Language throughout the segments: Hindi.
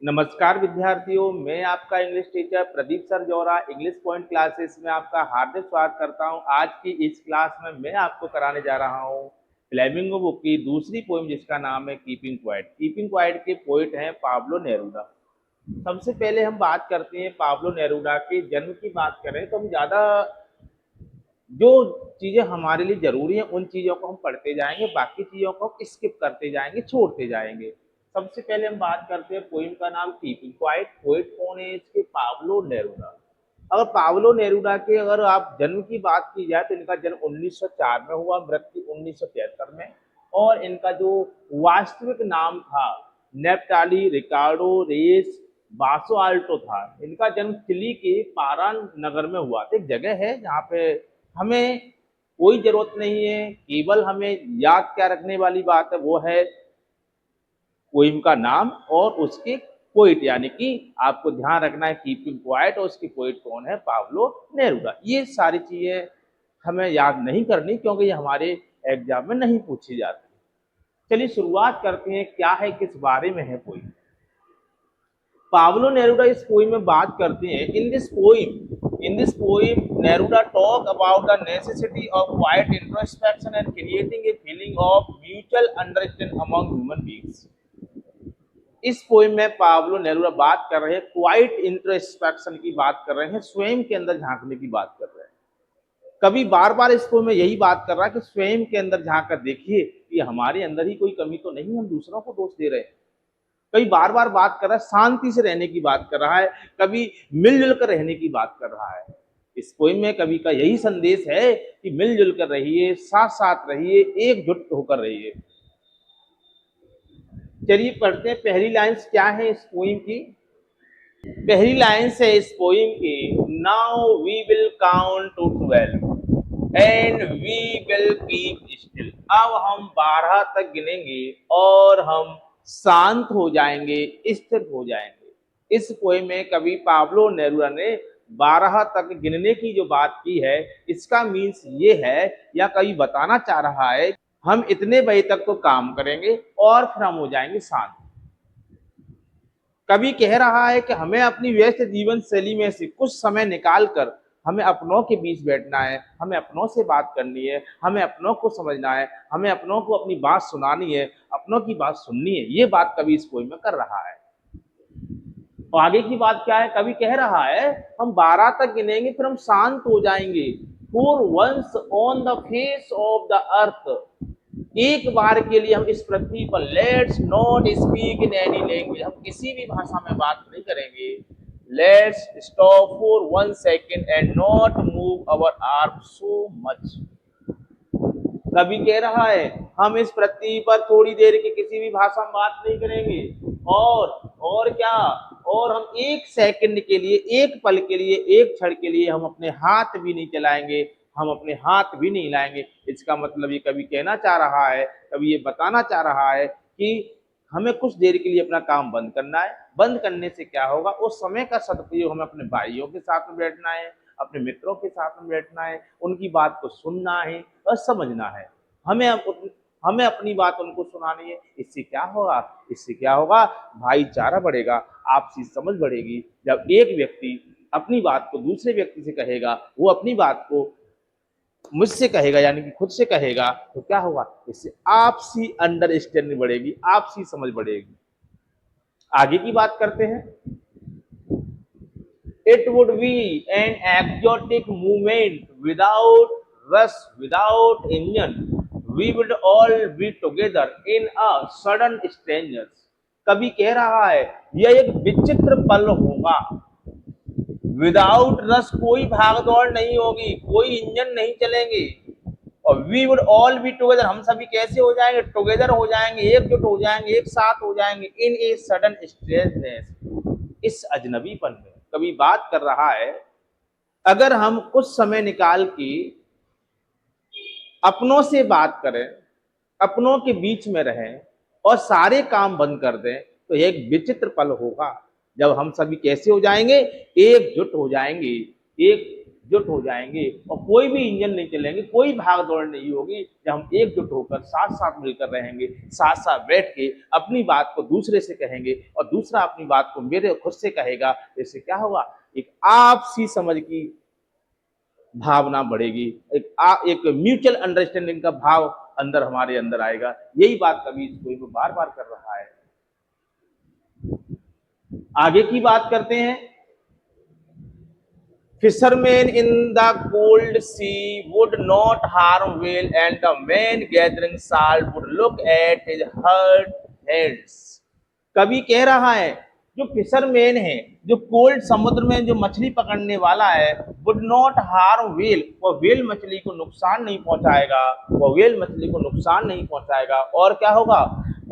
नमस्कार विद्यार्थियों, मैं आपका English teacher Pradeep sir Jaura English point classes में आपका हार्दिक स्वागत करता हूं। आज की इस क्लास में मैं आपको कराने जा रहा हूं फ्लेमिंगो बुक की दूसरी पोएम जिसका नाम है कीपिंग क्वाइट। कीपिंग क्वाइट के पोइट हैं पाब्लो नेरूदा। सबसे पहले हम बात करते हैं पाब्लो नेरूदा के जन्म की। बात करें तो हम ज़्यादा जो चीज़ें हमारे लिए ज़रूरी हैं उन चीज़ों को हम पढ़ते जाएंगे, बाकी चीज़ों को हम स्किप करते जाएंगे, छोड़ते जाएंगे। सबसे पहले हम बात करते हैं पोइम का नाम कीपिंग क्वाइट। पोइट कौन है इसके? Pablo Neruda. अगर पाब्लो नेरूदा के अगर आप जन्म की बात की जाए तो इनका जन्म 1904 में हुआ, मृत्यु 1973 में। और इनका जो वास्तविक नाम था नेप्टाली रिकार्डो रेस बासो आल्टो था। इनका जन्म चिली के पारान नगर में हुआ था। एक जगह है जहाँ पे हमें कोई जरूरत नहीं है, केवल हमें याद क्या रखने वाली बात है वो है पोइम का नाम और उसके पोइट, यानी कि आपको ध्यान रखना है कीपिंग क्वाइट और उसकी पोइट कौन है? Pablo Neruda. ये सारी चीजें हमें याद नहीं करनी क्योंकि ये हमारे एग्जाम में नहीं पूछी जाती। चलिए शुरुआत करते हैं, क्या है, किस बारे में है पोइम। पाब्लो नेरूदा इस पोइम में बात करते हैं। In this poem Neruda talk about the necessity of quite introspection and creating a feeling of mutual understanding among human beings. इस पोइम में पाब्लो नेरूदा बात कर रहे हैं क्वाइट इंट्रोस्पेक्शन की बात कर रहे हैं, स्वयं के अंदर झांकने की बात कर रहे हैं। कभी बार बार इस पोइम में यही बात कर रहा है कि स्वयं के अंदर झांक कर देखिए कि हमारे अंदर ही कोई कमी तो नहीं, हम दूसरों को दोष दे रहे हैं। कभी बार बार बात कर रहा है शांति से रहने की बात कर रहा है, कभी मिलजुल कर रहने की बात कर रहा है। इस पोइम में कवि का यही संदेश है कि मिलजुल कर रहिए, साथ साथ रहिए, एकजुट होकर रहिए। चलिए पढ़ते हैं पहली लाइन्स क्या है इस पोइम की। पहली लाइन्स है इस पोइम की, now we will count to 12 and we will keep still. अब हम 12 तक गिनेंगे और हम शांत हो जाएंगे, स्थिर हो जाएंगे। इस पोएम में कवि पाब्लो नेरूदा ने 12 तक गिनने की जो बात की है, इसका मीन्स ये है या कवि बताना चाह रहा है हम इतने बजे तक तो काम करेंगे और फिर हम हो जाएंगे शांत। कवि कह रहा है कि हमें अपनी व्यस्त जीवन शैली में से कुछ समय निकाल कर हमें अपनों के बीच बैठना है, हमें अपनों से बात करनी है, हमें अपनों को समझना है, हमें अपनों को अपनी बात सुनानी है, अपनों की बात सुननी है। ये बात कवि इस पोइम में कर रहा है। और आगे की बात क्या है? कवि कह रहा है हम 12 तक गिनेंगे फिर हम शांत हो जाएंगे। For once on the face of the earth, एक बार के लिए हम इस पृथ्वी पर let's not speak in any language, हम किसी भी भाषा में बात नहीं करेंगे। Let's stop for 1 second and not move our arm so much. कवि कह रहा है हम इस पृथ्वी पर थोड़ी देर की किसी भी भाषा में बात नहीं करेंगे और क्या, और हम 1 सेकंड के लिए, 1 पल के लिए, 1 क्षण के लिए हम अपने हाथ भी नहीं चलाएंगे, हम अपने हाथ भी नहीं हिलाएंगे। इसका मतलब ये कवि कहना चाह रहा है, कवि ये बताना चाह रहा है कि हमें कुछ देर के लिए अपना काम बंद करना है। बंद करने से क्या होगा? उस समय का सदुपयोग हमें अपने भाइयों के साथ में बैठना है, अपने मित्रों के साथ में बैठना है, उनकी बात को सुनना है और समझना है। हमें अपनी बात उनको सुनानी है। इससे क्या होगा? इससे क्या होगा? भाईचारा बढ़ेगा, आपसी समझ बढ़ेगी। जब एक व्यक्ति अपनी बात को दूसरे व्यक्ति से कहेगा, वो अपनी बात को मुझसे कहेगा यानी कि खुद से कहेगा, तो क्या होगा? इससे आपसी अंडरस्टैंडिंग बढ़ेगी, आपसी समझ बढ़ेगी। आगे की बात करते हैं। It would be an exotic movement without rush, without engine. We would all be together in a sudden strangers. कवि कह रहा है यह एक विचित्र पल होगा। विदाउट रश, कोई भागदौड़ नहीं होगी, कोई इंजन नहीं चलेंगे। और we would all be together, हम सभी कैसे हो जाएंगे? टुगेदर हो जाएंगे, एकजुट हो जाएंगे, एक साथ हो जाएंगे। इन ए सडन स्ट्रेंजनेस, इस अजनबीपन में कभी बात कर रहा है अगर हम कुछ समय निकाल के अपनों से बात करें, अपनों के बीच में रहें और सारे काम बंद कर दें, तो यह एक विचित्र पल होगा जब हम सभी कैसे हो जाएंगे? एकजुट हो जाएंगे, एक एकजुट हो जाएंगे और कोई भी इंजन नहीं चलेंगे, कोई भाग दौड़ नहीं होगी। जब हम एकजुट होकर साथ साथ मिलकर रहेंगे, साथ साथ बैठ के अपनी बात को दूसरे से कहेंगे और दूसरा अपनी बात को मेरे खुद से कहेगा, इससे क्या होगा, एक आपसी समझ की भावना बढ़ेगी, एक म्यूचुअल अंडरस्टैंडिंग का भाव अंदर हमारे अंदर आएगा। यही बात कवि इस पोएम में बार बार कर रहा है। आगे की बात करते हैं। Fishermen in the cold sea would not harm whale, and the man gathering salt would look at his hurt hands. कवि कह रहा है जो फिशरमैन है, जो कोल्ड समुद्र में जो मछली पकड़ने वाला है, वुड नॉट हार्म व्हेल, वो व्हेल मछली को नुकसान नहीं पहुंचाएगा, वो व्हेल मछली को नुकसान नहीं पहुंचाएगा। और क्या होगा,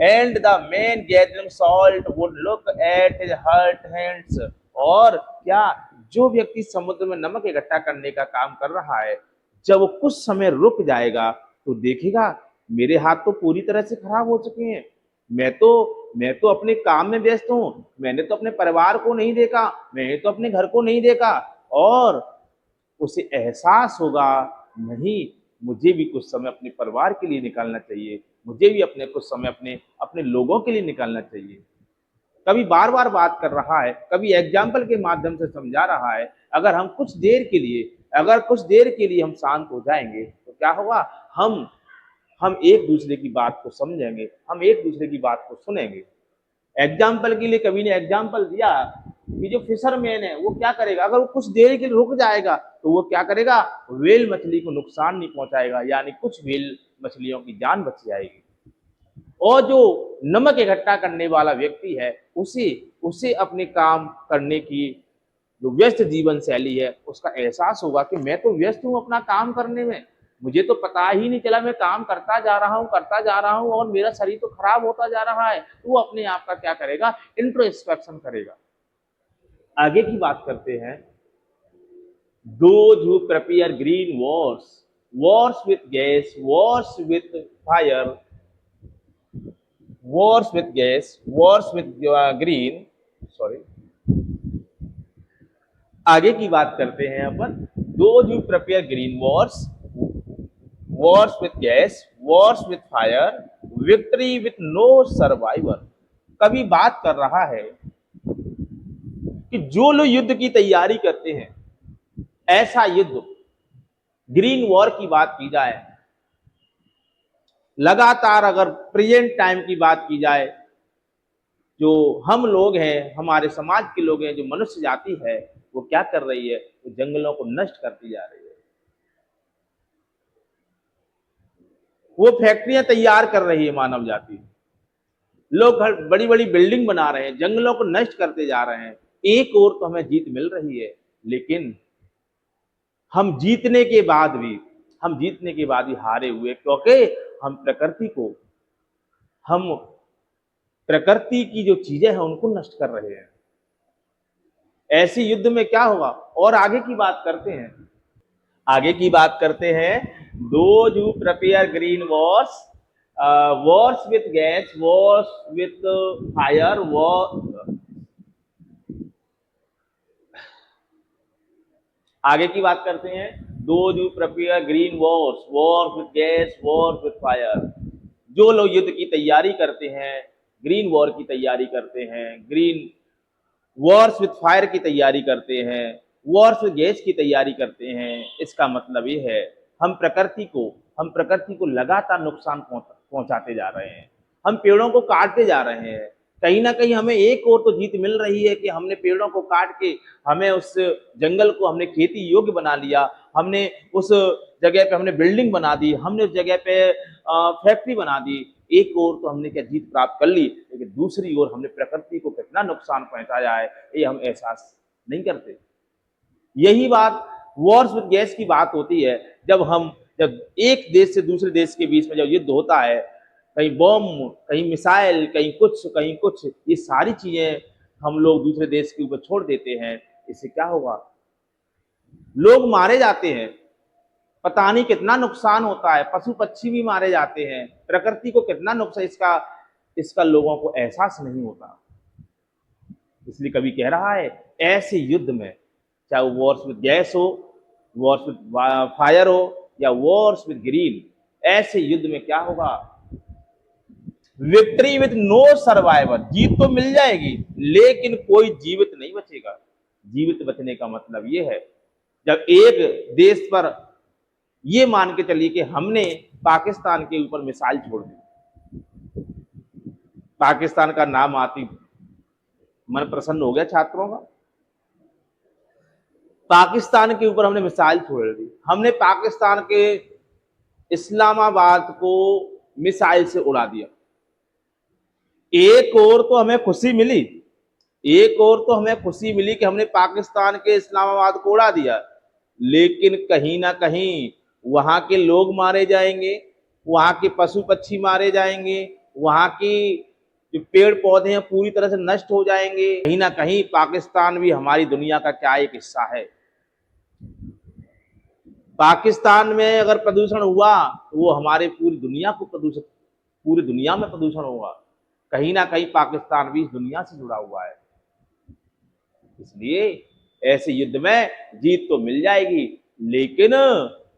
and the man gathering salt would look at his hurt hands, और क्या, जो व्यक्ति समुद्र में नमक इकट्ठा करने का काम कर रहा है, जब वो कुछ समय रुक जाएगा तो देखेगा मेरे हाथ तो पूरी तरह से खराब हो चुके हैं, मैं तो अपने काम में व्यस्त हूं, मैंने तो अपने परिवार को नहीं देखा, मैंने तो अपने घर को नहीं देखा। और उसे एहसास होगा, नहीं, मुझे भी कुछ समय अपने परिवार के लिए निकालना चाहिए, मुझे भी अपने कुछ समय अपने लोगों के लिए निकालना चाहिए। कभी बार बार बात कर रहा है, कभी एग्जाम्पल के माध्यम से समझा रहा है। अगर कुछ देर के लिए हम शांत हो जाएंगे तो क्या होगा, हम एक दूसरे की बात को समझेंगे, हम एक दूसरे की बात को सुनेंगे। एग्जाम्पल के लिए कवि ने एग्जाम्पल दिया कि जो फिशरमैन है वो क्या करेगा, अगर वो कुछ देर के लिए रुक जाएगा तो वो क्या करेगा, व्हेल मछली को नुकसान नहीं पहुंचाएगा, यानी कुछ व्हेल मछलियों की जान बच जाएगी। और जो नमक इकट्ठा करने वाला व्यक्ति है, उसे अपने काम करने की जो व्यस्त जीवन शैली है उसका एहसास होगा कि मैं तो व्यस्त हूं अपना काम करने में, मुझे तो पता ही नहीं चला, मैं काम करता जा रहा हूं और मेरा शरीर तो खराब होता जा रहा है। तो वो अपने आप का क्या करेगा, इंट्रोस्पेक्शन करेगा। आगे की बात करते हैं। Those who prepare green wars with gas, wars with fire, wars with gas, wars with green, sorry, आगे की बात करते हैं अपन। Those who prepare green wars with gas, wars with fire, victory with no survivor। कभी बात कर रहा है कि जो लोग युद्ध की तैयारी करते हैं, ऐसा युद्ध, ग्रीन वॉर की बात की जाए, लगातार अगर प्रेजेंट टाइम की बात की जाए, जो हम लोग हैं, हमारे समाज के लोग हैं, जो मनुष्य जाति है, वो क्या कर रही है, वो जंगलों को नष्ट करती जा रही है, वो फैक्ट्रियां तैयार कर रही है मानव जाति, लोग बड़ी बड़ी बिल्डिंग बना रहे हैं, जंगलों को नष्ट करते जा रहे हैं। एक ओर तो हमें जीत मिल रही है, लेकिन हम जीतने के बाद भी हारे हुए, क्योंकि हम प्रकृति की जो चीजें हैं उनको नष्ट कर रहे हैं। ऐसी युद्ध में क्या होगा। और आगे की बात करते हैं। Those who prepare green wars with gas, wars with fire, आगे की बात करते हैं। Those who prepare green wars with gas, wars with fire। जो लोग युद्ध की तैयारी करते हैं, ग्रीन वॉर की तैयारी करते हैं, ग्रीन वॉर्स विथ फायर की तैयारी करते हैं, वॉर्स विथ गैस की तैयारी करते हैं, इसका मतलब ये है हम प्रकृति को लगातार नुकसान पहुंचाते जा रहे हैं, हम पेड़ों को काटते जा रहे हैं। कहीं ना कहीं हमें एक और तो जीत मिल रही है कि हमने पेड़ों को काट के हमें उस जंगल को हमने खेती योग्य बना लिया, हमने उस जगह पे हमने बिल्डिंग बना दी, हमने उस जगह पे फैक्ट्री बना दी। एक ओर तो हमने क्या जीत प्राप्त कर ली, लेकिन दूसरी ओर हमने प्रकृति को कितना नुकसान पहुंचाया है ये हम एहसास नहीं करते। यही बात वॉर्स विद गैस की बात होती है। जब एक देश से दूसरे देश के बीच में जब युद्ध होता है, कहीं बॉम्ब, कहीं मिसाइल, कहीं कुछ, ये सारी चीजें हम लोग दूसरे देश के ऊपर छोड़ देते हैं, इससे क्या होगा, लोग मारे जाते हैं, पता नहीं कितना नुकसान होता है, पशु पक्षी भी मारे जाते हैं, प्रकृति को कितना नुकसान, इसका लोगों को एहसास नहीं होता। इसलिए कवि कह रहा है ऐसे युद्ध में, चाहे वो वॉर्स विद गैस हो, वॉर्स विद फायर हो या वॉर्स विद ग्रीन, ऐसे युद्ध में क्या होगा, विक्ट्री विद नो सर्वाइवर, जीत तो मिल जाएगी लेकिन कोई जीवित नहीं बचेगा। जीवित बचने का मतलब यह है जब एक देश पर ये मान के चलिए कि हमने पाकिस्तान के ऊपर मिसाइल छोड़ दी, पाकिस्तान का नाम आती मन प्रसन्न हो गया छात्रों का, पाकिस्तान के ऊपर हमने मिसाइल छोड़ दी, हमने पाकिस्तान के इस्लामाबाद को मिसाइल से उड़ा दिया। एक और तो हमें खुशी मिली, एक और तो हमें खुशी मिली कि हमने पाकिस्तान के इस्लामाबाद को उड़ा दिया, लेकिन कहीं ना कहीं वहां के लोग मारे जाएंगे, वहां के पशु पक्षी मारे जाएंगे, वहां की जो पेड़ पौधे हैं पूरी तरह से नष्ट हो जाएंगे। कहीं ना कहीं पाकिस्तान भी हमारी दुनिया का क्या एक हिस्सा है। पाकिस्तान में अगर प्रदूषण हुआ तो वो हमारे पूरी दुनिया को प्रदूषित, पूरी दुनिया में प्रदूषण होगा। कहीं ना कहीं पाकिस्तान भी इस दुनिया से जुड़ा हुआ है, इसलिए ऐसे युद्ध में जीत तो मिल जाएगी लेकिन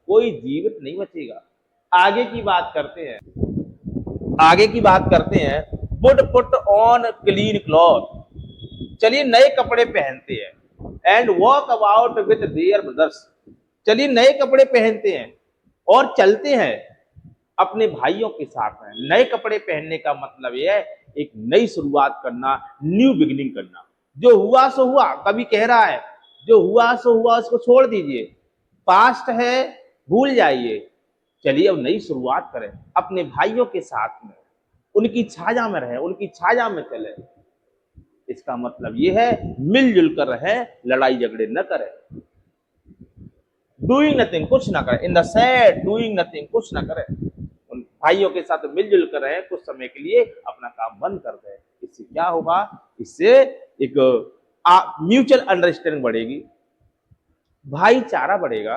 कोई जीवित नहीं बचेगा। आगे की बात करते हैं, आगे की बात करते हैं, पुट ऑन क्लीन क्लॉथ, चलिए नए कपड़े पहनते हैं, and walk about with their brothers, चलिए नए कपड़े पहनते हैं और चलते हैं अपने भाइयों के साथ में। नए कपड़े पहनने का मतलब यह है एक नई शुरुआत करना, न्यू बिगिनिंग करना। जो हुआ सो हुआ, कभी कह रहा है जो हुआ सो हुआ उसको छोड़ दीजिए, पास्ट है भूल जाइए, चलिए अब नई शुरुआत करें अपने भाइयों के साथ में, उनकी छाया में रहें, उनकी छाया में चले। इसका मतलब यह है मिलजुल कर रहें, लड़ाई झगड़े न करें, डूइंग नथिंग, कुछ ना करें, in the said doing nothing, कुछ ना करें, उन भाइयों के साथ मिलजुल कर रहे, कुछ समय के लिए अपना काम बंद कर दें। इससे क्या होगा, इससे एक म्यूचुअल अंडरस्टैंडिंग बढ़ेगी, भाईचारा बढ़ेगा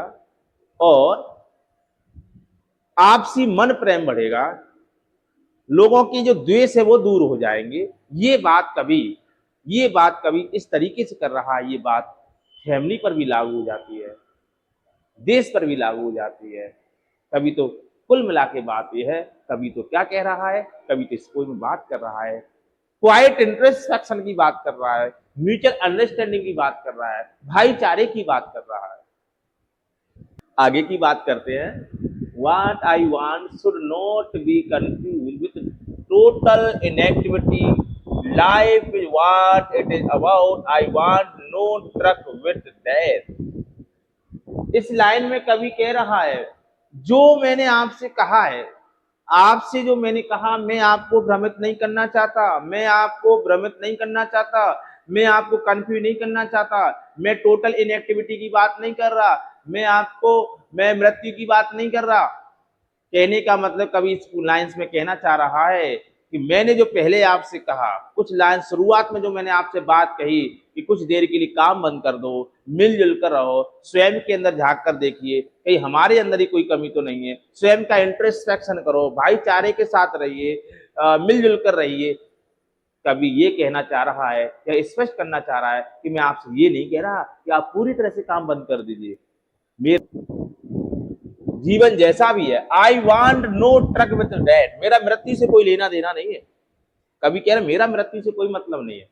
और आपसी मन प्रेम बढ़ेगा, लोगों की जो द्वेष है वो दूर हो जाएंगे। ये बात कभी इस तरीके से कर रहा है, ये बात फैमिली पर भी लागू हो जाती है, देश पर भी लागू हो जाती है। कभी तो कुल मिला के बात यह है, कभी तो क्या कह रहा है, कभी तो स्कूल में बात कर रहा है, क्वाइट इंट्रोस्पेक्शन की बात कर रहा है, म्यूचुअल अंडरस्टैंडिंग की बात कर रहा है, भाईचारे की बात कर रहा है। आगे की बात करते हैं, what I want should not be confused with total inactivity. Life is what it is about. I want no truck with death. इस लाइन में कवि कह रहा है जो मैंने आपसे कहा है, आपसे जो मैंने कहा, मैं आपको भ्रमित नहीं करना चाहता, मैं आपको भ्रमित नहीं करना चाहता, मैं आपको कंफ्यूज नहीं करना चाहता, मैं टोटल इनएक्टिविटी की बात नहीं कर रहा, मैं मृत्यु की बात नहीं कर रहा। कहने का मतलब कवि इस लाइन्स में कहना चाह रहा है कि मैंने जो पहले आपसे कहा, कुछ लाइन शुरुआत में जो मैंने आपसे बात कही कि कुछ देर के लिए काम बंद कर दो, मिलजुल कर रहो, स्वयं के अंदर झांक कर देखिए कहीं हमारे अंदर ही कोई कमी तो नहीं है, स्वयं का इंट्रोस्पेक्शन करो, भाईचारे के साथ रहिए, मिलजुल कर रहिए। कभी ये कहना चाह रहा है या स्पष्ट करना चाह रहा है कि मैं आपसे ये नहीं कह रहा कि आप पूरी तरह से काम बंद कर दीजिए, मेरे जीवन जैसा भी है, I want no truck with death, मेरा मृत्यु से कोई लेना देना नहीं है। कभी कह रहे मेरा मृत्यु से कोई मतलब नहीं है।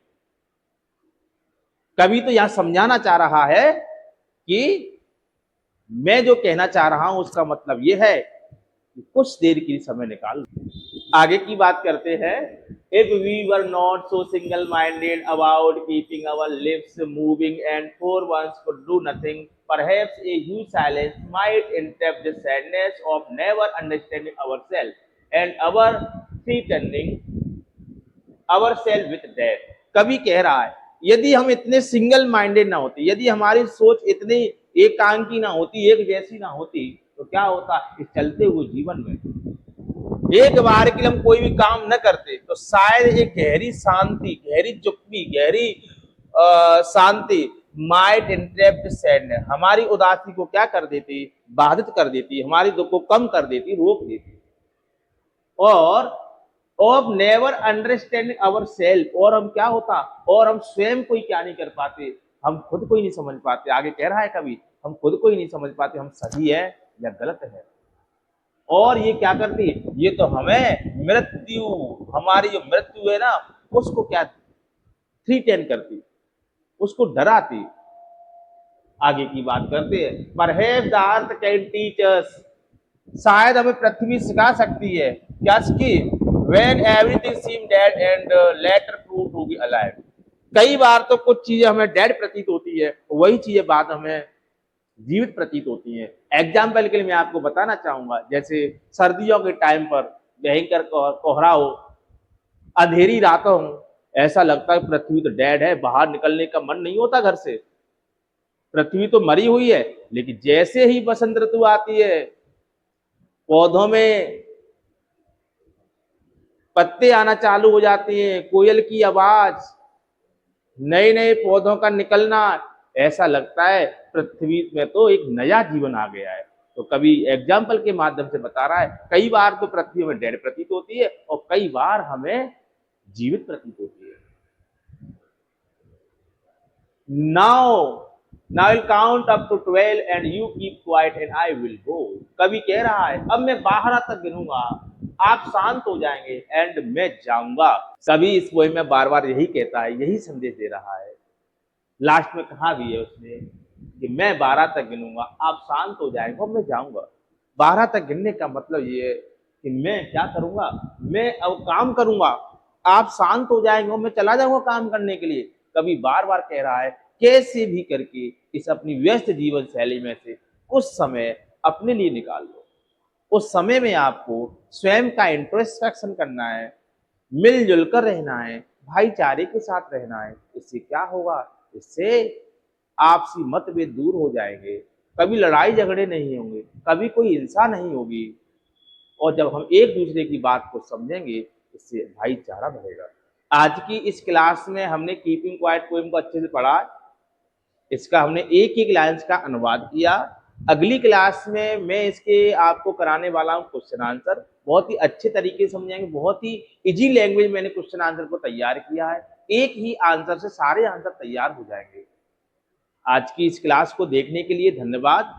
कभी तो यहां समझाना चाह रहा है कि मैं जो कहना चाह रहा हूं उसका मतलब यह है कि कुछ देर के लिए समय निकाल। आगे की बात करते हैं, if we were not so single minded about keeping our lips moving and for once could do nothing, perhaps a huge silence might interrupt the sadness of never understanding ourselves and our threatening ourselves with death. कभी कह रहा है यदि हम इतने सिंगल माइंडेड ना होते, यदि हमारी सोच इतनी एकांकी ना होती, एक जैसी ना होती, तो क्या होता, इस चलते हुए जीवन में एक बार के लिए हम कोई भी काम न करते तो शायद एक गहरी शांति, गहरी चुप्पी, गहरी शांति माइट इंटरप्ट सैडनेस, हमारी उदासी को क्या कर देती, बाधित कर देती, हमारी दुख को कम कर देती, रोक देती। और of never understanding our self, और हम क्या होता, और हम स्वयं कोई क्या नहीं कर पाते, हम खुद को ही नहीं समझ पाते। आगे कह रहा है कभी हम खुद को ही नहीं समझ पाते हम सही है या गलत है। और ये क्या करती है, ये तो हमें मृत्यु, हमारी जो मृत्यु है ना उसको क्या थ्रीटेन करती, उसको डराती। आगे की बात करते हैं, perhaps the earth can teach us, शायद हमें पृथ्वी सिखा सकती है क्या कि when everything seem dead and later prove to be alive. कई बार तो कुछ चीजें हमें डेड प्रतीत होती है, वही चीजें बाद हमें जीवित प्रतीत होती हैं। एग्जाम्पल के लिए मैं आपको बताना चाहूंगा, जैसे सर्दियों के टाइम पर भयंकर कोहरा हो, अंधेरी रातों हो, ऐसा लगता है पृथ्वी तो डेड है, बाहर निकलने का मन नहीं होता घर से, पृथ्वी तो मरी हुई है। लेकिन जैसे ही बसंत ऋतु आती है, पौधों में पत्ते आना चालू हो जाते हैं, कोयल की आवाज, नए नए पौधों का निकलना, ऐसा लगता है पृथ्वी में तो एक नया जीवन आ गया है। तो कभी एग्जाम्पल के माध्यम से बता रहा है, कई बार तो पृथ्वी में डेड प्रतीत होती है और कई बार हमें जीवित प्रतीत होती है। Now I'll count up to 12 and you keep quiet and I will go। कवि कह रहा है अब मैं 12 तक गिनूंगा, आप शांत हो जाएंगे एंड मैं जाऊंगा। कवि इस पोएम में बार बार यही कहता है, यही संदेश दे रहा है। लास्ट में कहा भी है उसने कि मैं 12 तक गिनूंगा, आप शांत हो जाएंगे और मैं जाऊंगा। 12 तक गिनने का मतलब ये है कि मैं क्या करूंगा, मैं अब काम करूंगा, आप शांत हो जाएंगे और मैं चला जाऊंगा काम करने के लिए। कभी बार बार कह रहा है कैसे भी करके इस अपनी व्यस्त जीवन शैली में से कुछ समय अपने लिए निकाल लो। उस समय में आपको स्वयं का इंट्रोस्पेक्शन करना है, मिलजुल कर रहना है, भाईचारे के साथ रहना है। इससे क्या होगा, इससे आपसी मतभेद दूर हो जाएंगे, कभी लड़ाई झगड़े नहीं होंगे, कभी कोई हिंसा नहीं होगी। और जब हम एक दूसरे की बात को समझेंगे, इससे भाईचारा बढ़ेगा। आज की इस क्लास में हमने कीपिंग क्वाइट पोएम को अच्छे से पढ़ा, इसका हमने एक एक लाइन्स का अनुवाद किया। अगली क्लास में मैं इसके आपको कराने वाला हूँ क्वेश्चन आंसर, बहुत ही अच्छे तरीके से समझाएंगे, बहुत ही इजी लैंग्वेज मैंने क्वेश्चन आंसर को तैयार किया है, एक ही आंसर से सारे आंसर तैयार हो जाएंगे। आज की इस क्लास को देखने के लिए धन्यवाद।